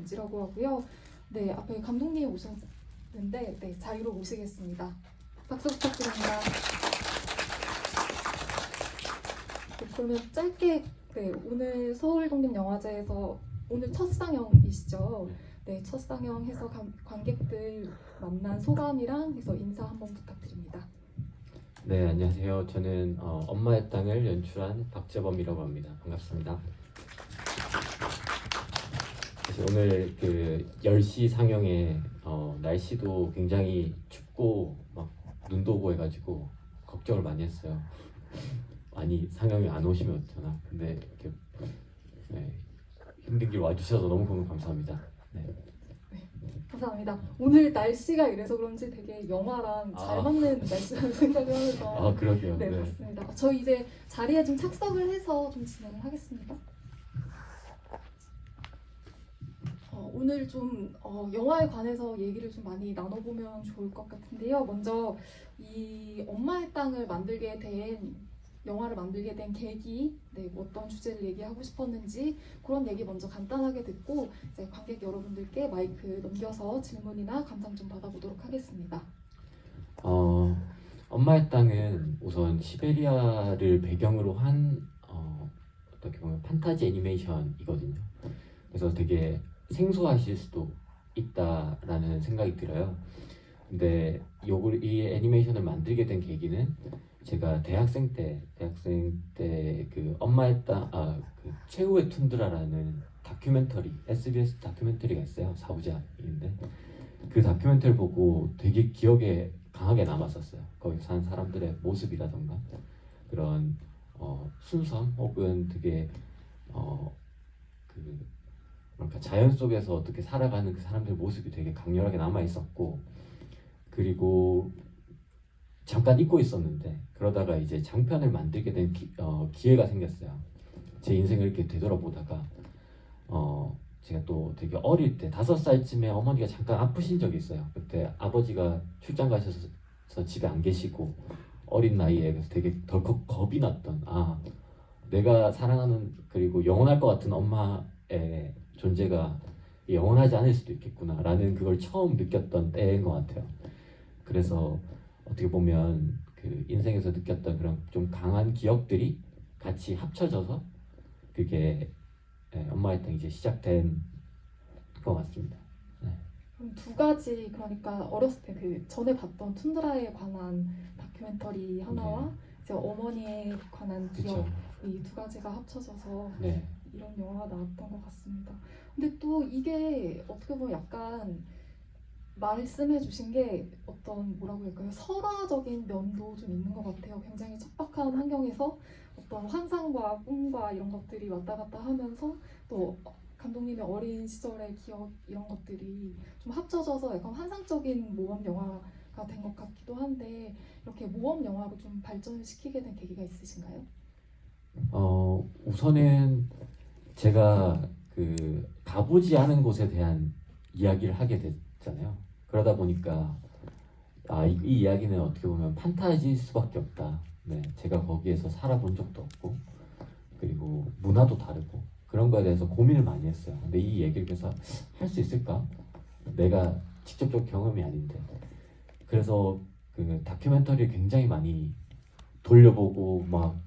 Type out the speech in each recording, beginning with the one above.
김은지라고 하고요. 네, 앞에 감독님이 오셨는데 네, 자리로 모시겠습니다. 박수 부탁드립니다. 네, 그러면 짧게 네, 오늘 서울독립영화제에서 오늘 첫 상영이시죠? 네, 첫 상영해서 관객들 만난 소감이랑 해서 인사 한번 부탁드립니다. 네, 안녕하세요. 저는 엄마의 땅을 연출한 박재범이라고 합니다. 반갑습니다. 사실 오늘 그 10시 상영에 날씨도 굉장히 춥고 막 눈도 오고 해가지고 걱정을 많이 했어요. 많이 상영에 안 오시면 어쩌나. 근데 이렇게 네, 힘든 길 와주셔서 너무 감사합니다. 네. 감사합니다. 오늘 날씨가 이래서 그런지 되게 영화랑 잘 맞는 날씨라는 생각을 하면서 그러게요. 네, 네. 맞습니다. 저희 이제 자리에 좀 착석을 해서 좀 진행을 하겠습니다. 오늘 좀 영화에 관해서 얘기를 좀 많이 나눠보면 좋을 것 같은데요. 먼저 이 엄마의 땅을 영화를 만들게 된 계기, 네, 어떤 주제를 얘기하고 싶었는지 그런 얘기 먼저 간단하게 듣고 이제 관객 여러분들께 마이크 넘겨서 질문이나 감상 좀 받아보도록 하겠습니다. 엄마의 땅은 우선 시베리아를 배경으로 한 어떻게 보면 판타지 애니메이션이거든요. 그래서 되게 생소하실 수도 있다라는 생각이 들어요. 근데 이 애니메이션을 만들게 된 계기는 제가 대학생 때 그 엄마의 땅, 그 최후의 툰드라라는 다큐멘터리, SBS 다큐멘터리가 있어요. 사후작인데 그 다큐멘터리를 보고 되게 기억에 강하게 남았었어요. 거기 산 사람들의 모습이라던가 그런 순수함 혹은 되게 그 그러니까 자연 속에서 어떻게 살아가는 그 사람들의 모습이 되게 강렬하게 남아 있었고, 그리고 잠깐 잊고 있었는데 그러다가 이제 장편을 만들게 된 기회가 생겼어요. 제 인생을 이렇게 되돌아보다가 제가 또 되게 어릴 때 5살쯤에 어머니가 잠깐 아프신 적이 있어요. 그때 아버지가 출장 가셔서 집에 안 계시고 어린 나이에 그래서 되게 덜컥 겁이 났던 내가 사랑하는 그리고 영원할 것 같은 엄마의 존재가 영원하지 않을 수도 있겠구나 라는 그걸 처음 느꼈던 때인 것 같아요. 그래서 어떻게 보면 그 인생에서 느꼈던 그런 좀 강한 기억들이 같이 합쳐져서 그게 엄마의 땅이 이제 시작된 것 같습니다. 네. 그럼 두 가지, 그러니까 어렸을 때 그 전에 봤던 툰드라에 관한 다큐멘터리 하나와 이제 어머니에 관한 기억, 이 두 가지가 합쳐져서 이런 영화가 나왔던 것 같습니다. 근데 또 이게 어떻게 보면 약간 말씀해 주신 게 어떤 뭐라고 할까요? 설화적인 면도 좀 있는 것 같아요. 굉장히 척박한 환경에서 어떤 환상과 꿈과 이런 것들이 왔다 갔다 하면서 또 감독님의 어린 시절의 기억 이런 것들이 좀 합쳐져서 약간 환상적인 모험 영화가 된 것 같기도 한데 이렇게 모험 영화로 좀 발전시키게 된 계기가 있으신가요? 우선은 제가 그 가보지 않은 곳에 대한 이야기를 하게 됐잖아요. 그러다 보니까 이 이야기는 어떻게 보면 판타지일 수밖에 없다. 네, 제가 거기에서 살아본 적도 없고 그리고 문화도 다르고 그런 거에 대해서 고민을 많이 했어요. 근데 이 얘기를 그래서 할 수 있을까? 내가 직접적 경험이 아닌데. 그래서 그 다큐멘터리를 굉장히 많이 돌려보고 막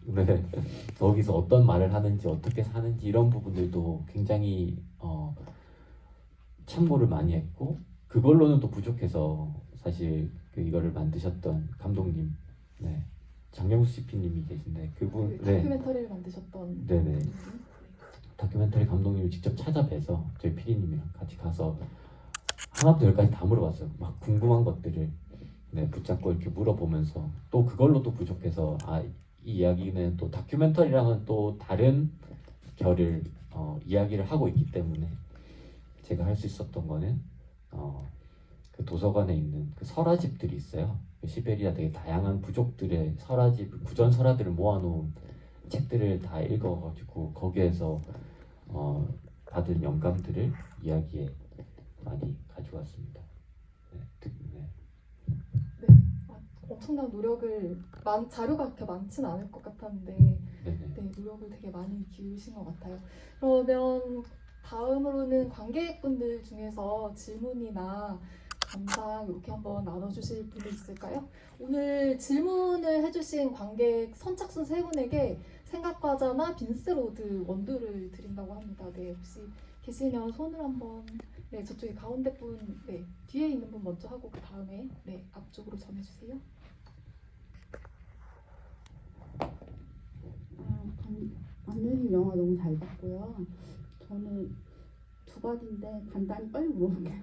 거기서 어떤 말을 하는지 어떻게 사는지 이런 부분들도 굉장히 참고를 많이 했고 그걸로는 또 부족해서 사실 이거를 만드셨던 감독님 장영수 CP님이 계신데 그분 다큐멘터리를 만드셨던 네네 다큐멘터리 감독님을 직접 찾아뵈서 저희 PD님이랑 같이 가서 하나부터 열까지 다 물어봤어요. 막 궁금한 것들을 붙잡고 이렇게 물어보면서 또 그걸로 또 부족해서 이 이야기는 또 다큐멘터리랑은 또 다른 결을 이야기를 하고 있기 때문에 제가 할 수 있었던 거는 그 도서관에 있는 그 설화집들이 있어요. 그 시베리아 되게 다양한 부족들의 설화집, 구전 설화들을 모아놓은 책들을 다 읽어가지고 거기에서 받은 영감들을 이야기에 많이 가져왔습니다. 엄청난 노력을 자료가 그렇게 많지는 않을 것 같았는데 네, 노력을 되게 많이 기울이신 것 같아요. 그러면 다음으로는 관객분들 중에서 질문이나 감상 이렇게 한번 나눠주실 분이 있을까요? 오늘 질문을 해주신 관객 선착순 세 분에게 생각과자나 빈스로드 원두를 드린다고 합니다. 네, 혹시 계시면 손을 한번, 네, 저쪽에 가운데 분, 네, 뒤에 있는 분 먼저 하고 그 다음에 네, 앞쪽으로 전해주세요. 안유림 영화 너무 잘 봤고요. 저는 두 가지인데 간단히 빨리 물어볼게요.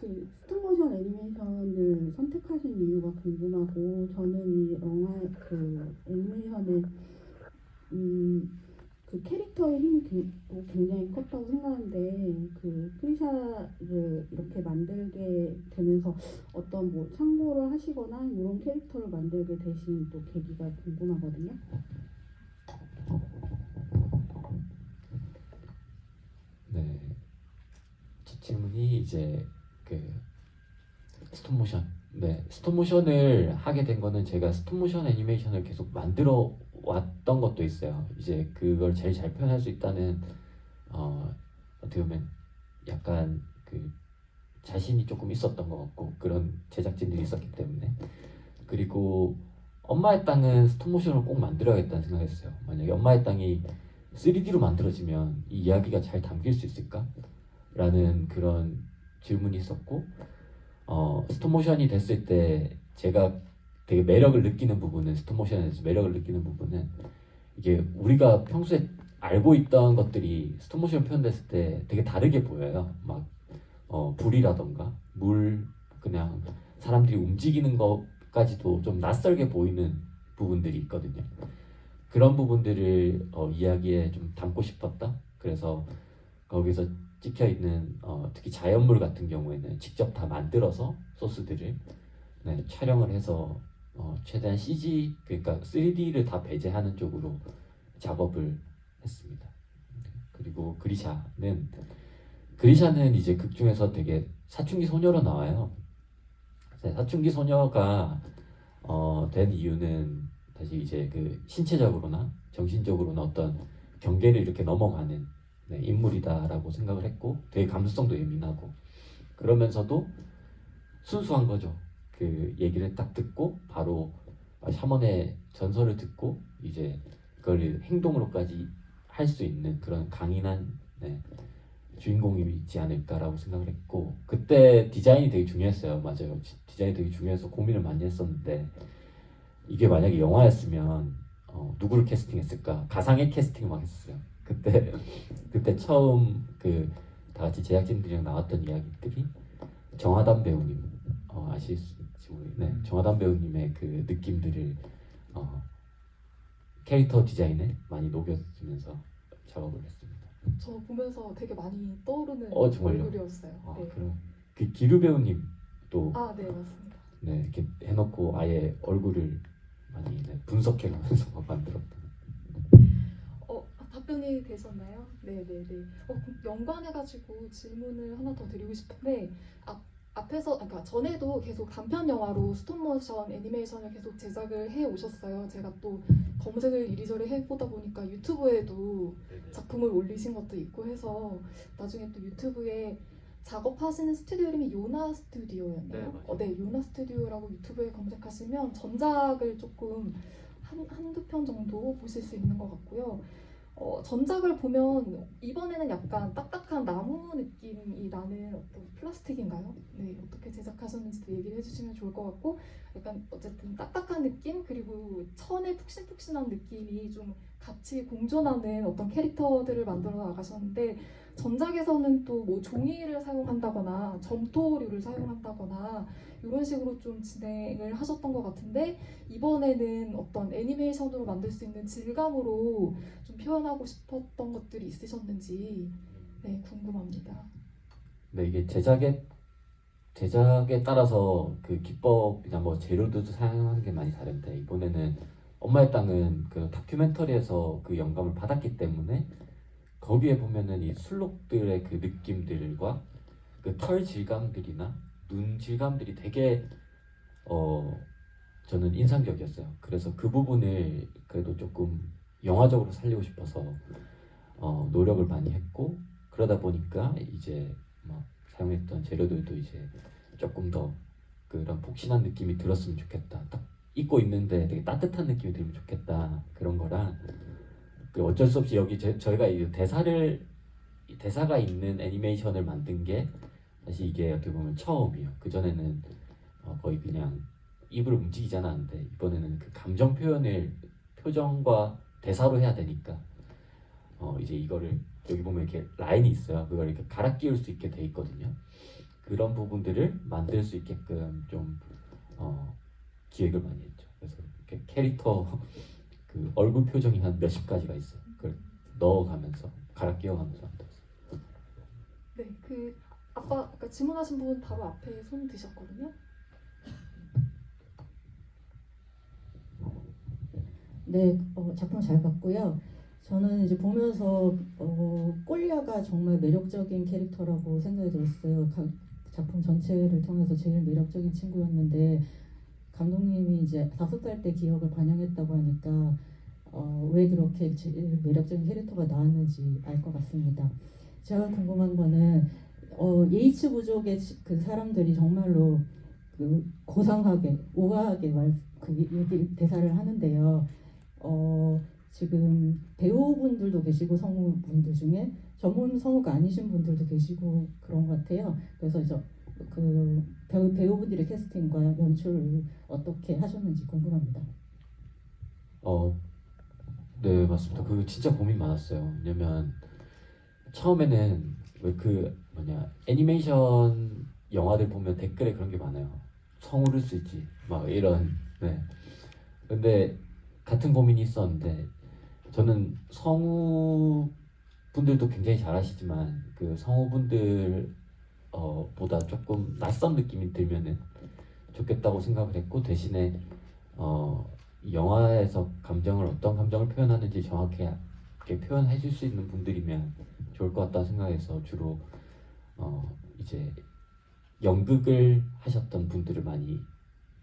그 스톱모션 애니메이션을 선택하신 이유가 궁금하고, 저는 이 영화 그 애니메이션의 그 캐릭터의 힘이 굉장히 컸다고 생각하는데, 그 크리샤를 이렇게 만들게 되면서 어떤 뭐 참고를 하시거나 이런 캐릭터를 만들게 되신 또 계기가 궁금하거든요. 네, 첫 질문이 이제 그 스톱모션. 네, 스톱모션을 하게 된 거는 제가 스톱모션 애니메이션을 계속 만들어 왔던 것도 있어요. 이제 그걸 제일 잘 표현할 수 있다는 어떻게 보면 약간 그 자신이 조금 있었던 것 같고, 그런 제작진들이 있었기 때문에. 그리고 엄마의 땅은 스톱모션을 꼭 만들어야겠다는 생각했어요. 만약에 엄마의 땅이 3D로 만들어지면 이 이야기가 잘 담길 수 있을까? 라는 그런 질문이 있었고, 스톱모션이 됐을 때 제가 되게 매력을 느끼는 부분은, 스톱모션에 대해서 매력을 느끼는 부분은, 이게 우리가 평소에 알고 있던 것들이 스톱모션 표현됐을 때 되게 다르게 보여요. 막 불이라던가 물, 그냥 사람들이 움직이는 것까지도 좀 낯설게 보이는 부분들이 있거든요. 그런 부분들을 이야기에 좀 담고 싶었다. 그래서 거기서 찍혀 있는 특히 자연물 같은 경우에는 직접 다 만들어서 소스들을 촬영을 해서 최대한 CG, 그러니까 3D를 다 배제하는 쪽으로 작업을 했습니다. 그리고 그리샤는 이제 극 중에서 되게 사춘기 소녀로 나와요. 사춘기 소녀가 된 이유는 다시 이제 그 신체적으로나 정신적으로나 어떤 경계를 이렇게 넘어가는 인물이다라고 생각을 했고, 되게 감수성도 예민하고, 그러면서도 순수한 거죠. 그 얘기를 딱 듣고 바로 샤먼의 전설을 듣고 이제 그걸 행동으로까지 할 수 있는 그런 강인한 주인공이 있지 않을까라고 생각을 했고, 그때 디자인이 되게 중요했어요. 맞아요. 디자인이 되게 중요해서 고민을 많이 했었는데, 이게 만약에 영화였으면 누구를 캐스팅했을까? 가상의 캐스팅 막 했었어요. 그때 처음 그 다 같이 제작진들이랑 나왔던 이야기들이 정하담 배우님 아실지 모르겠네. 정하담 배우님의 그 느낌들을 캐릭터 디자인에 많이 녹여주면서 작업을 했습니다. 저 보면서 되게 많이 떠오르는 정말요? 얼굴이었어요. 네. 그럼 그 기루 배우님도 네, 맞습니다. 네, 이렇게 해놓고 아예 얼굴을 많이 분석해가면서 만들었던. 답변이 되셨나요? 네네네. 연관해가지고 질문을 하나 더 드리고 싶은데, 앞에서, 그러니까 전에도 계속 단편 영화로 스톱모션 애니메이션을 계속 제작을 해 오셨어요. 제가 또 검색을 이리저리 해보다 보니까 유튜브에도 작품을 올리신 것도 있고 해서, 나중에 또 유튜브에 작업하시는 스튜디오 이름이 요나 스튜디오였나요? 네, 요나 스튜디오라고 유튜브에 검색하시면 전작을 조금 한두 편 정도 보실 수 있는 것 같고요. 전작을 보면 이번에는 약간 딱딱한 나무 느낌이 나는 어떤 플라스틱인가요? 네, 어떻게 제작하셨는지도 얘기를 해주시면 좋을 것 같고, 약간 어쨌든 딱딱한 느낌, 그리고 천에 푹신푹신한 느낌이 좀 같이 공존하는 어떤 캐릭터들을 만들어 나가셨는데, 전작에서는 또 뭐 종이를 사용한다거나 점토류를 사용한다거나 이런 식으로 좀 진행을 하셨던 것 같은데, 이번에는 어떤 애니메이션으로 만들 수 있는 질감으로 좀 표현하고 싶었던 것들이 있으셨는지 궁금합니다. 네, 이게 제작에 따라서 그 기법이나 뭐 재료도 사용하는 게 많이 다른데, 이번에는 엄마의 땅은 그 다큐멘터리에서 그 영감을 받았기 때문에 거기에 보면은 이 술록들의 그 느낌들과 그 털 질감들이나 눈 질감들이 되게 저는 인상적이었어요. 그래서 그 부분을 그래도 조금 영화적으로 살리고 싶어서 노력을 많이 했고, 그러다 보니까 이제 막 사용했던 재료들도 이제 조금 더 그런 폭신한 느낌이 들었으면 좋겠다. 딱 입고 있는데 되게 따뜻한 느낌이 들면 좋겠다. 그런 거랑 그 어쩔 수 없이 여기 저희가 이 대사가 있는 애니메이션을 만든 게 사실 이게 어떻게 보면 처음이에요. 그 전에는 거의 그냥 입을 움직이지 않았는데 이번에는 그 감정 표현을 표정과 대사로 해야 되니까 이제 이거를 여기 보면 이렇게 라인이 있어요. 그걸 이렇게 갈아 끼울 수 있게 돼 있거든요. 그런 부분들을 만들 수 있게끔 좀 기획을 많이 했죠. 그래서 이렇게 캐릭터 그 얼굴 표정이 한 몇십 가지가 있어요. 그걸 넣어가면서 갈아 끼워가면서 만들었어요. 네, 그 아까 질문하신 분 바로 앞에 손 드셨거든요. 네, 작품 잘 봤고요. 저는 이제 보면서 꼴리아가 정말 매력적인 캐릭터라고 생각이 들었어요. 작품 전체를 통해서 제일 매력적인 친구였는데 감독님이 이제 5살 때 기억을 반영했다고 하니까 왜 그렇게 제일 매력적인 캐릭터가 나왔는지 알 것 같습니다. 제가 궁금한 거는 예이츠 부족의 그 사람들이 정말로 그 고상하게 오가하게 얘기 대사를 하는데요. 지금 배우분들도 계시고 성우분들 중에 전문 성우가 아니신 분들도 계시고 그런 것 같아요. 그래서 그 배우분들의 캐스팅과 연출을 어떻게 하셨는지 궁금합니다. 네, 맞습니다. 그거 진짜 고민 많았어요. 왜냐면 처음에는 왜 그 애니메이션 영화들 보면 댓글에 그런 게 많아요. 성우를 쓰지 막 이런. 네. 근데 같은 고민이 있었는데 저는 성우 분들도 굉장히 잘하시지만 그 성우분들 보다 조금 낯선 느낌이 들면은 좋겠다고 생각을 했고 대신에 이 영화에서 어떤 감정을 표현하는지 정확하게 표현해 줄 수 있는 분들이면 좋을 것 같다 생각해서 주로 이제 연극을 하셨던 분들을 많이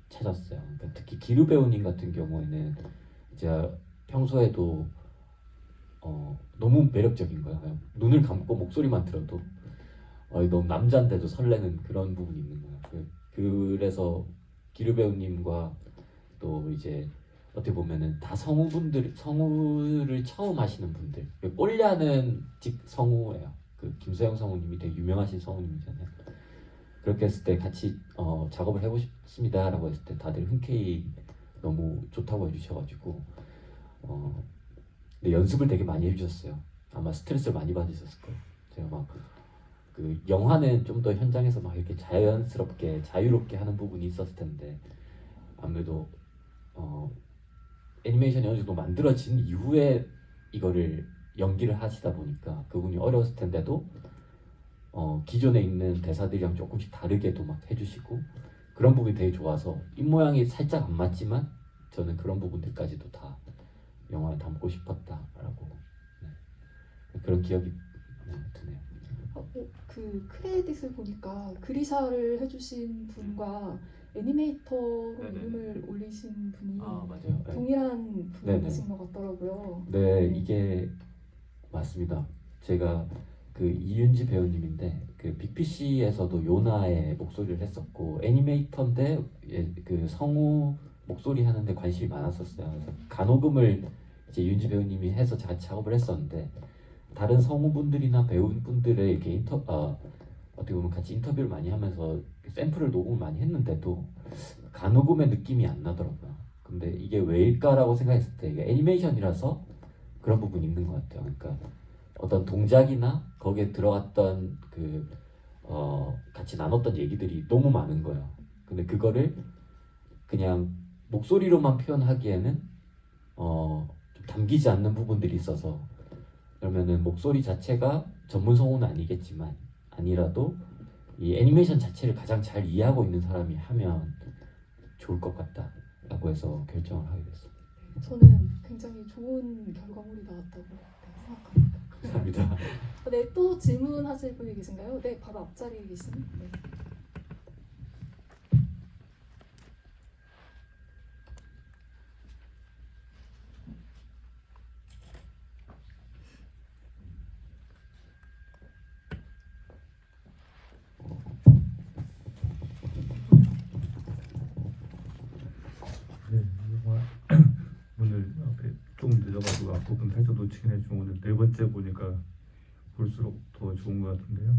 찾았어요. 그러니까 특히 기루 배우님 같은 경우에는 제가 평소에도 너무 매력적인 거예요. 그냥 눈을 감고 목소리만 들어도 너무 남자인데도 설레는 그런 부분이 있는 거예요. 그래서 기루 배우님과 또 이제 어떻게 보면은 다 성우를 처음 하시는 분들. 꼴리아는 성우예요. 그 김소영 성우님이 되게 유명하신 성우님이잖아요. 그렇게 했을 때 같이 작업을 해보고 싶습니다라고 했을 때 다들 흔쾌히 너무 좋다고 해주셔가지고 근데 연습을 되게 많이 해주셨어요. 아마 스트레스를 많이 받으셨을 거예요. 제가 막 그 영화는 좀 더 현장에서 막 이렇게 자연스럽게 자유롭게 하는 부분이 있었을 텐데 아무래도 애니메이션이 어느 정도 만들어진 이후에 이거를 연기를 하시다 보니까 그분이 어려웠을 텐데도 기존에 있는 대사들이랑 조금씩 다르게도 막 해주시고 그런 부분이 되게 좋아서 입모양이 살짝 안 맞지만 저는 그런 부분들까지도 다 영화에 담고 싶었다라고 그런 기억이 드네요. 그 크레딧을 보니까 그리샤를 해주신 분과 애니메이터로 네네네. 이름을 올리신 분이 맞아요. 네. 동일한 네네. 분이신 것 같더라고요. 네, 이게 맞습니다. 제가 그 이윤지 배우님인데 그 빅피쉬에서도 요나의 목소리를 했었고 애니메이터인데 그 성우 목소리 하는데 관심이 많았었어요. 그래서 간호금을 이제 이윤지 배우님이 해서 같이 작업을 했었는데 다른 성우분들이나 배우분들의 이렇게 어떻게 보면 같이 인터뷰를 많이 하면서 샘플을 녹음을 많이 했는데도 간호금의 느낌이 안 나더라고요. 근데 이게 왜일까라고 생각했을 때 이게 애니메이션이라서 그런 부분이 있는 것 같아요. 그러니까 어떤 동작이나 거기에 들어갔던 같이 나눴던 얘기들이 너무 많은 거예요. 근데 그거를 그냥 목소리로만 표현하기에는 좀 담기지 않는 부분들이 있어서 그러면은 목소리 자체가 전문 성우는 아니겠지만 아니라도 이 애니메이션 자체를 가장 잘 이해하고 있는 사람이 하면 좋을 것 같다라고 해서 결정을 하게 됐어요. 저는 굉장히 좋은 결과물이 나왔다고 생각합니다. 감사합니다. 네, 또 질문하실 분이 계신가요? 네, 바로 앞자리에 계신. 네. 앞부분 살짝 놓치긴 했지만 오늘 네 번째 보니까 볼수록 더 좋은 것 같은데요.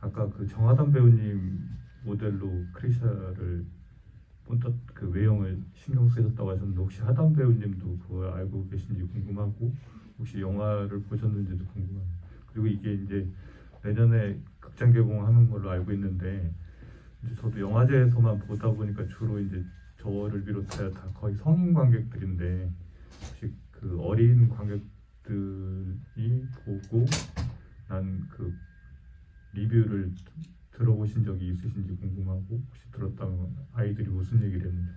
아까 그 정하담 배우님 모델로 크리샤를 본떠 그 외형을 신경 쓰셨다고 하셨는데 혹시 하담 배우님도 그걸 알고 계신지 궁금하고 혹시 영화를 보셨는지도 궁금합니다. 그리고 이게 이제 내년에 극장 개봉하는 걸로 알고 있는데 이제 저도 영화제에서만 보다 보니까 주로 이제 저를 비롯해 다 거의 성인 관객들인데 혹시 그 어린 관객들이 보고 난 그 리뷰를 들어보신 적이 있으신지 궁금하고 혹시 들었다면 아이들이 무슨 얘기를 했는지.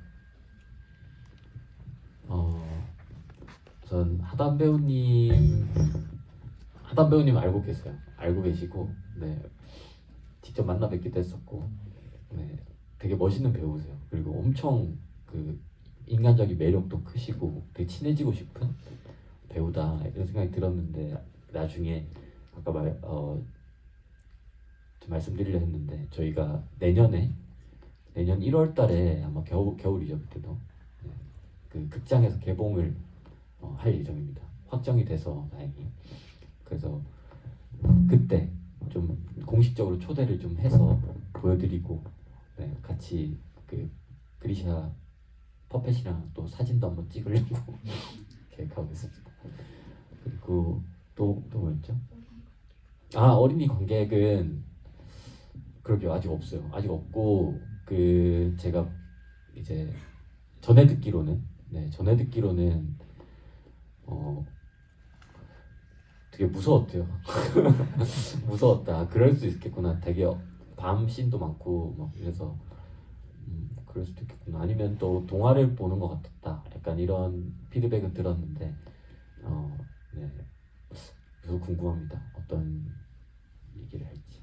전 하담 배우님 알고 계세요. 알고 계시고, 네, 직접 만나 뵙기도 했었고, 네, 되게 멋있는 배우세요. 그리고 엄청 그 인간적인 매력도 크시고, 되게 친해지고 싶은 배우다 이런 생각이 들었는데 나중에 아까 말씀드리려 했는데 저희가 내년 1월 달에 아마 겨울이죠 그때도 네, 그 극장에서 개봉을 할 예정입니다. 확정이 돼서 다행히. 그래서 그때 좀 공식적으로 초대를 좀 해서 보여드리고 네, 같이 그 그리샤 퍼펫이랑 또 사진도 한번 찍으려고 계획하고 있습니다. 그리고 또 뭐였죠? 어린이 관객은 그러게요. 아직 없어요. 아직 없고 그 제가 이제 전해 듣기로는 되게 무서웠대요. 무서웠다. 그럴 수 있겠구나. 되게 밤 씬도 많고 막 이래서 그럴 수도 있겠구나. 아니면 또 동화를 보는 것 같았다. 약간 이런 피드백은 들었는데 네. 그래서 궁금합니다. 어떤 얘기를 할지.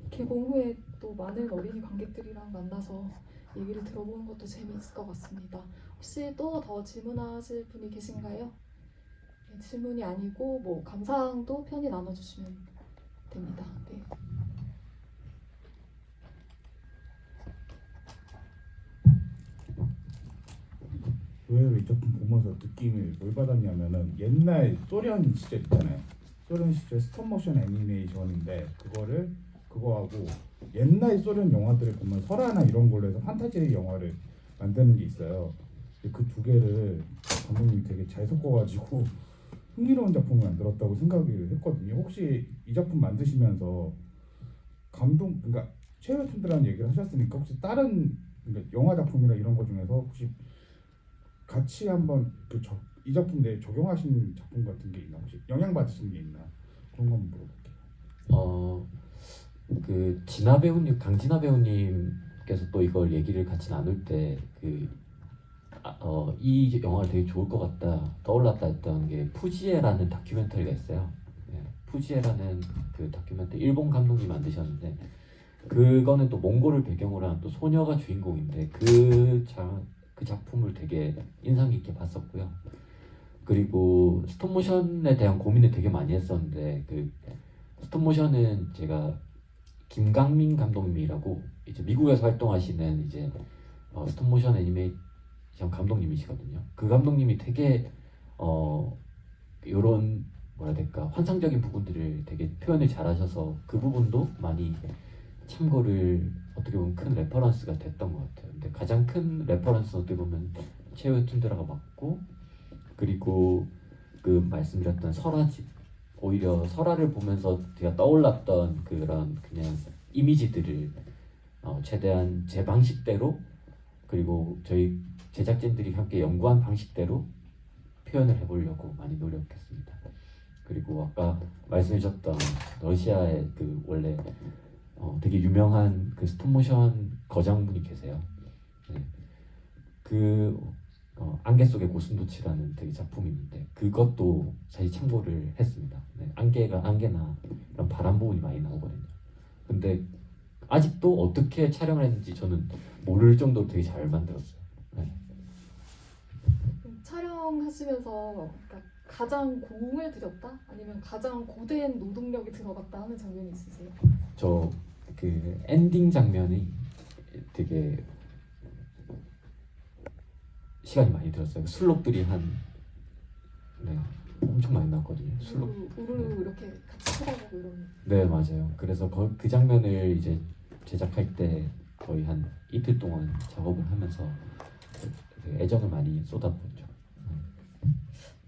개봉 후에 또 많은 어린이 관객들이랑 만나서 얘기를 들어보는 것도 재미있을 것 같습니다. 혹시 또 더 질문하실 분이 계신가요? 네, 질문이 아니고 뭐 감상도 편히 나눠주시면 됩니다. 네. 의외로 이 작품 보면서 느낌이 뭘 받았냐면은 옛날 소련 시절 있잖아요. 소련 시절 스톱모션 애니메이션인데 그거하고 옛날 소련 영화들을 보면 설화나 이런 걸로 해서 판타지 영화를 만드는 게 있어요. 그 두 개를 감독님이 되게 잘 섞어가지고 흥미로운 작품을 만들었다고 생각을 했거든요. 혹시 이 작품 만드시면서 그러니까 최후의 툰드라는 얘기를 하셨으니까 혹시 다른 그러니까 영화 작품이나 이런 거 중에서 혹시 같이 한번 이 작품 내에 적용하신 작품 같은 게 있나? 혹시 영향 받으신 게 있나? 그런 거 한번 물어볼게요. 그 강진아 배우님께서 또 이걸 얘기를 같이 나눌 때 이 영화가 되게 좋을 것 같다 떠올랐다 했던 게 푸지에라는 다큐멘터리가 있어요. 네, 푸지에라는 그 다큐멘터리 일본 감독님이 만드셨는데 그거는 또 몽골을 배경으로 한 또 소녀가 주인공인데 그 작품을 되게 인상 깊게 봤었고요. 그리고 스톱모션에 대한 고민을 되게 많이 했었는데 그 스톱모션은 제가 김강민 감독님이라고 이제 미국에서 활동하시는 이제 스톱모션 애니메이션 감독님이시거든요. 그 감독님이 되게 이런 뭐라 해야 될까 환상적인 부분들을 되게 표현을 잘하셔서 그 부분도 많이 참고를 어떻게 보면 큰 레퍼런스가 됐던 것 같아요. 근데 가장 큰 레퍼런스는 어떻게 보면 최후의 툰드라가 맞고 그리고 그 말씀드렸던 설화집 오히려 설화를 보면서 제가 떠올랐던 그런 그냥 이미지들을 최대한 제 방식대로 그리고 저희 제작진들이 함께 연구한 방식대로 표현을 해보려고 많이 노력했습니다. 그리고 아까 말씀해주셨던 러시아의 그 원래 되게 유명한 그 스톱모션 거장분이 계세요. 네. 그 안개 속의 고슴도치라는 되게 작품이 있는데 그것도 사실 참고를 했습니다. 네. 안개나 이런 바람 부분이 많이 나오거든요. 근데 아직도 어떻게 촬영을 했는지 저는 모를 정도로 되게 잘 만들었어요. 네. 촬영하시면서 그러니까 가장 공을 들였다? 아니면 가장 고된 노동력이 들어갔다 하는 장면이 있으세요? 저 그 엔딩 장면이 되게 시간이 많이 들었어요. 슬롭들이 한 네, 엄청 많이 나왔거든요. 술로. 우르르 이렇게 같이 쳐다보고 이런. 네, 맞아요. 그래서 그 장면을 이제 제작할 때 거의 한 이틀 동안 작업을 하면서 애정을 많이 쏟아붓죠.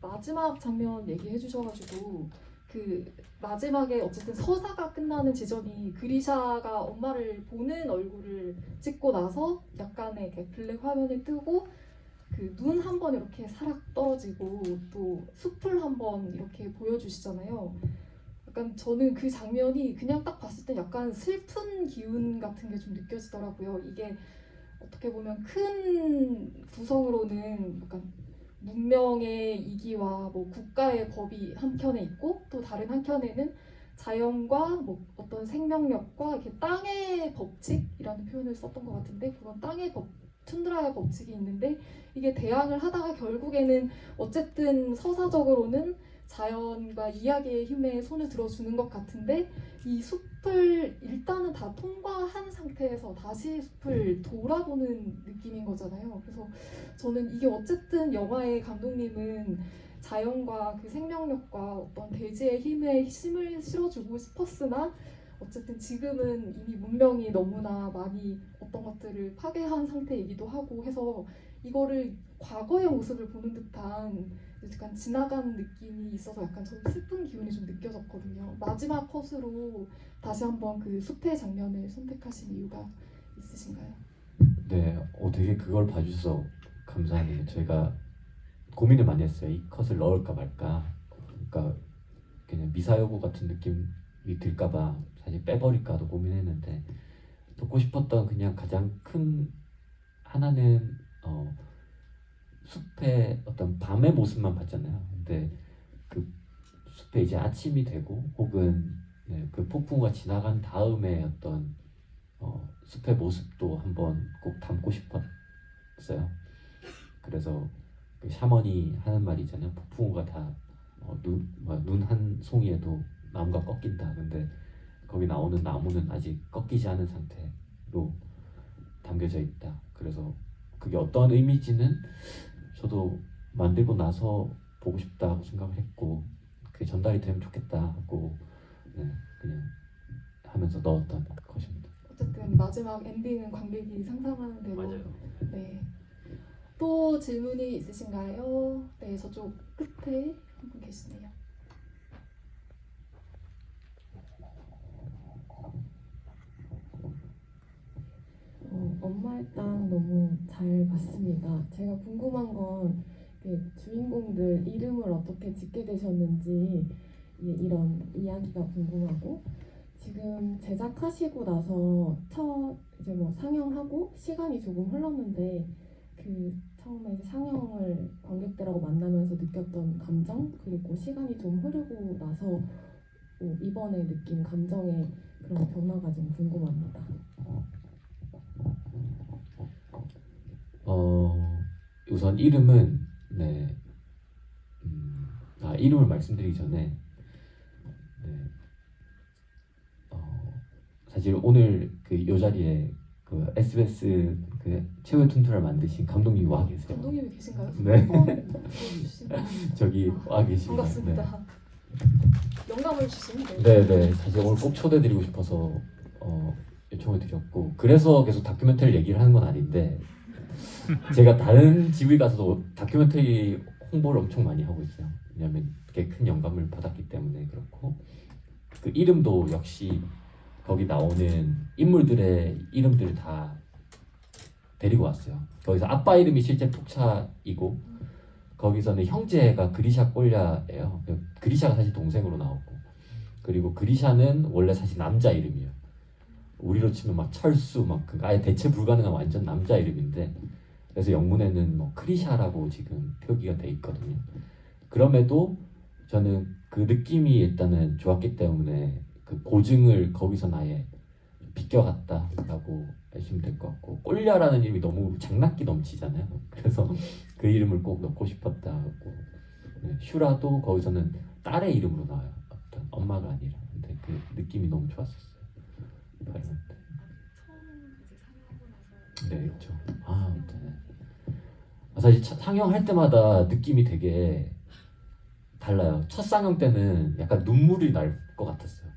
마지막 장면 얘기해 주셔가지고 그 마지막에 어쨌든 서사가 끝나는 지점이 그리샤가 엄마를 보는 얼굴을 찍고 나서 약간의 이렇게 블랙 화면이 뜨고 그 눈 한 번 이렇게 사락 떨어지고 또 숲을 한 번 이렇게 보여주시잖아요. 약간 저는 그 장면이 그냥 딱 봤을 때 약간 슬픈 기운 같은 게 좀 느껴지더라고요. 이게 어떻게 보면 큰 구성으로는 약간 문명의 이기와 뭐 국가의 법이 한켠에 있고 또 다른 한켠에는 자연과 뭐 어떤 생명력과 이렇게 땅의 법칙이라는 표현을 썼던 것 같은데 그건 땅의 법, 툰드라의 법칙이 있는데 이게 대항을 하다가 결국에는 어쨌든 서사적으로는 자연과 이야기의 힘에 손을 들어주는 것 같은데 이 숲을 일단은 다 통과한 상태에서 다시 숲을 돌아보는 느낌인 거잖아요. 그래서 저는 이게 어쨌든 영화의 감독님은 자연과 그 생명력과 어떤 대지의 힘을 실어주고 싶었으나 어쨌든 지금은 이미 문명이 너무나 많이 어떤 것들을 파괴한 상태이기도 하고 해서 이거를 과거의 모습을 보는 듯한 약간 지나간 느낌이 있어서 약간 저는 슬픈 기운이 좀 느껴졌거든요. 마지막 컷으로 다시 한번 그 숲의 장면을 선택하신 이유가 있으신가요? 네, 되게 그걸 봐주셔서 감사하네요. 저희가 고민을 많이 했어요. 이 컷을 넣을까 말까. 그러니까 그냥 미사여구 같은 느낌이 들까봐 사실 빼버릴까도 고민했는데 넣고 싶었던 그냥 가장 큰 하나는 숲의 어떤 밤의 모습만 봤잖아요. 근데 그 숲에 이제 아침이 되고 혹은 그 폭풍우가 지나간 다음에 어떤 숲의 모습도 한번 꼭 담고 싶었어요. 그래서 그 샤머니 하는 말이 있잖아요. 폭풍우가 다 눈 한 송이에도 나무가 꺾인다. 근데 거기 나오는 나무는 아직 꺾이지 않은 상태로 담겨져 있다. 그래서 그게 어떤 의미인지는 저도 만들고 나서 보고 싶다고 생각을 했고 그게 전달이 되면 좋겠다 하고 그냥 하면서 넣었던 것입니다. 어쨌든 마지막 엔딩은 관객이 상상하는 대로. 맞아요. 네. 또 질문이 있으신가요? 네, 저쪽 끝에 한 분 계시네요. 엄마의 땅 너무 잘 봤습니다. 제가 궁금한 건 주인공들 이름을 어떻게 짓게 되셨는지 이런 이야기가 궁금하고 지금 제작하시고 나서 이제 뭐 상영하고 시간이 조금 흘렀는데 그 처음에 이제 상영을 관객들하고 만나면서 느꼈던 감정 그리고 시간이 좀 흐르고 나서 이번에 느낀 감정의 그런 변화가 좀 궁금합니다. 우선 이름은 이름을 말씀드리기 전에 사실 오늘 그 요 자리에 그 SBS 그 최후의 툰투라를 만드신 감독님이 와 계세요. 감독님이 계신가요? 네. 들어주시면 저기 와 계십니다. 반갑습니다. 영감을 주신. 네. 사실 오늘 꼭 초대드리고 싶어서 요청을 드렸고 그래서 계속 다큐멘터리 얘기를 하는 건 아닌데 제가 다른 지부에 가서도 다큐멘터리 홍보를 엄청 많이 하고 있어요. 왜냐하면 되게 큰 영감을 받았기 때문에 그렇고 그 이름도 역시 거기 나오는 인물들의 이름들을 다 데리고 왔어요. 거기서 아빠 이름이 실제 톡차이고 거기서는 형제가 그리샤 꼴랴예요. 그리샤가 사실 동생으로 나오고 그리고 그리샤는 원래 사실 남자 이름이에요. 우리로 치면 막 철수 아예 대체 불가능한 완전 남자 이름인데 그래서 영문에는 뭐 크리샤라고 지금 표기가 돼 있거든요. 그럼에도 저는 그 느낌이 일단은 좋았기 때문에 그 고증을 거기서 아예 비껴갔다라고 하시면 될 것 같고 꼴랴라는 이름이 너무 장난기 넘치잖아요. 그래서 그 이름을 꼭 넣고 싶었다 하고 슈라도 거기서는 딸의 이름으로 나와요. 어떤 엄마가 아니라. 근데 그 느낌이 너무 좋았었어요. 발견 때. 네, 그렇죠. 사실 상영할 때마다 느낌이 되게 달라요. 첫 상영 때는 약간 눈물이 날 것 같았어요.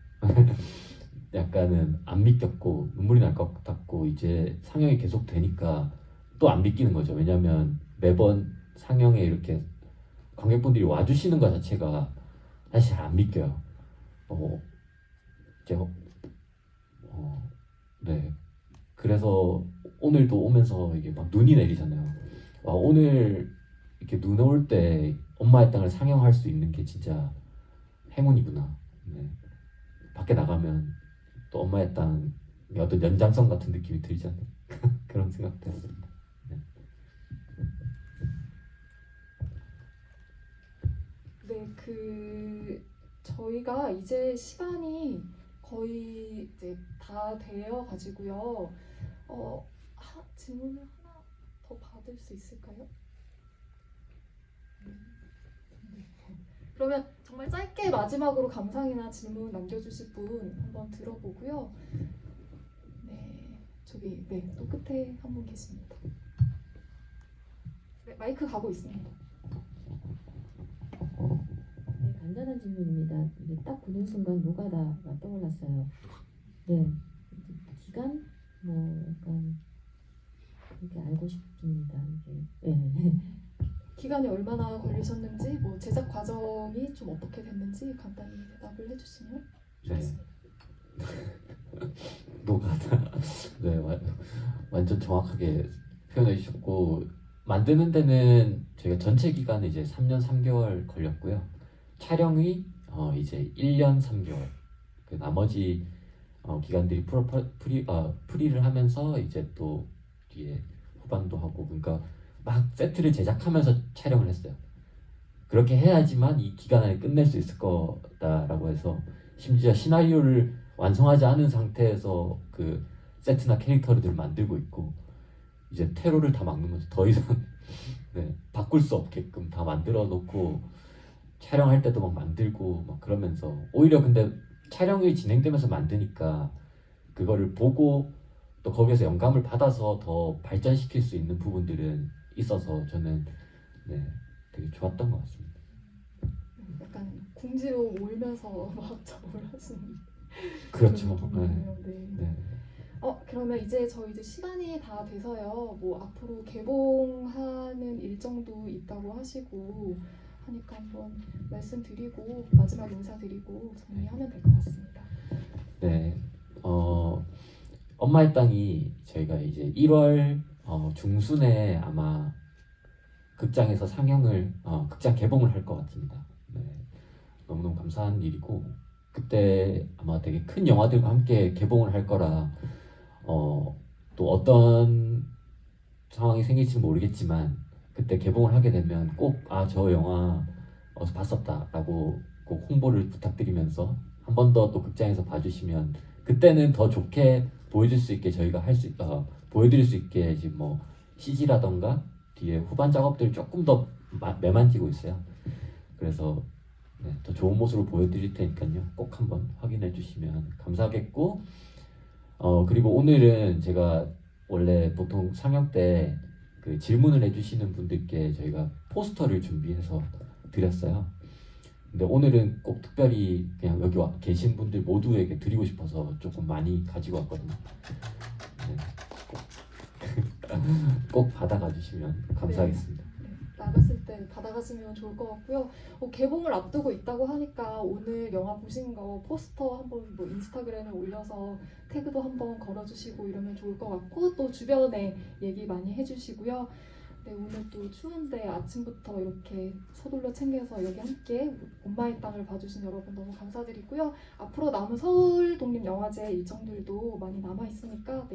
약간은 안 믿겼고 눈물이 날 것 같았고 이제 상영이 계속 되니까 또 안 믿기는 거죠. 왜냐하면 매번 상영에 이렇게 관객분들이 와주시는 것 자체가 사실 잘 안 믿겨요. 이제 네. 그래서 오늘도 오면서 이게 막 눈이 내리잖아요. 와, 오늘 이렇게 눈 올 때 엄마의 땅을 상영할 수 있는 게 진짜 행운이구나. 네. 밖에 나가면 또 엄마의 땅의 어떤 연장선 같은 느낌이 들잖아요. 그런 생각도 했습니다. 네. 네, 저희가 이제 시간이 거의 이제 다 되어 가지고요. 질문을 하나 더 받을 수 있을까요? 네. 그러면 정말 짧게 마지막으로 감상이나 질문 남겨주실 분 한번 들어보고요. 네, 저기 또 끝에 한 분 계십니다. 네, 마이크 가고 있습니다. 네, 간단한 질문입니다. 이게 딱 보는 순간 노가다가 떠올랐어요. 네, 기간 뭐 약간 이렇게 알고 싶습니다. 이게 네. 기간이 얼마나 걸리셨는지, 뭐 제작 과정이 좀 어떻게 됐는지 간단히 대답을 해주시면 좋겠습니다. 노가다. 네, 완전 정확하게 표현해 주셨고 만드는 데는 저희가 전체 기간은 이제 3년 3개월 걸렸고요. 촬영이 이제 1년 3개월. 그 나머지 기간들이 프리를 하면서 이제 또 뒤에 후반도 하고 그러니까 막 세트를 제작하면서 촬영을 했어요. 그렇게 해야지만 이 기간 안에 끝낼 수 있을 거다라고 해서 심지어 시나리오를 완성하지 않은 상태에서 그 세트나 캐릭터들을 만들고 있고 이제 테러를 다 막는 거죠. 더 이상 네, 바꿀 수 없게끔 다 만들어 놓고 촬영할 때도 막 만들고 막 그러면서 오히려 근데 촬영이 진행되면서 만드니까 그거를 보고 또 거기에서 영감을 받아서 더 발전시킬 수 있는 부분들은 있어서 저는 네, 되게 좋았던 것 같습니다. 약간 궁지로 몰면서 막 작업을 하시는 그렇죠. 그런 네. 느낌이네요. 네. 네. 그러면 이제 시간이 다 돼서요. 뭐 앞으로 개봉하는 일정도 있다고 하시고 하니까 한번 말씀드리고 마지막 인사드리고 정리하면 될 것 같습니다. 네. 엄마의 땅이 저희가 이제 1월 중순에 아마 극장에서 상영을 극장 개봉을 할 것 같습니다. 네. 너무너무 감사한 일이고 그때 아마 되게 큰 영화들과 함께 개봉을 할 거라 또 어떤 상황이 생길지 모르겠지만 그때 개봉을 하게 되면 꼭 저 영화 어디서 봤었다라고 꼭 홍보를 부탁드리면서 한 번 더 또 극장에서 봐주시면 그때는 더 좋게 보여줄 수 있게 저희가 보여드릴 수 있게 지금 뭐 CG라던가 뒤에 후반 작업들을 조금 더 매만지고 있어요. 그래서 네, 더 좋은 모습으로 보여드릴 테니까요. 꼭 한번 확인해 주시면 감사하겠고 그리고 오늘은 제가 원래 보통 상영 때 그 질문을 해주시는 분들께 저희가 포스터를 준비해서 드렸어요. 근데 오늘은 꼭 특별히 그냥 여기 계신 분들 모두에게 드리고 싶어서 조금 많이 가지고 왔거든요. 네, 꼭 받아가 주시면 감사하겠습니다. 네, 나갔을 때 받아가시면 좋을 것 같고요. 개봉을 앞두고 있다고 하니까 오늘 영화 보신 거 포스터 한번 뭐 인스타그램에 올려서 태그도 한번 걸어주시고 이러면 좋을 것 같고 또 주변에 얘기 많이 해주시고요. 네, 오늘 또 추운데 아침부터 이렇게 서둘러 챙겨서 여기 함께 엄마의 땅을 봐주신 여러분 너무 감사드리고요. 앞으로 남은 서울독립영화제 일정들도 많이 남아있으니까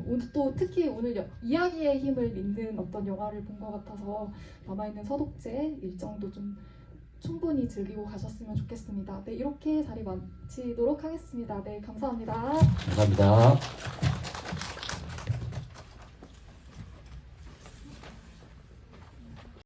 오늘 또 특히 오늘 이야기의 힘을 믿는 어떤 영화를 본 것 같아서 남아있는 서독제 일정도 좀 충분히 즐기고 가셨으면 좋겠습니다. 네, 이렇게 자리 마치도록 하겠습니다. 네, 감사합니다. 감사합니다.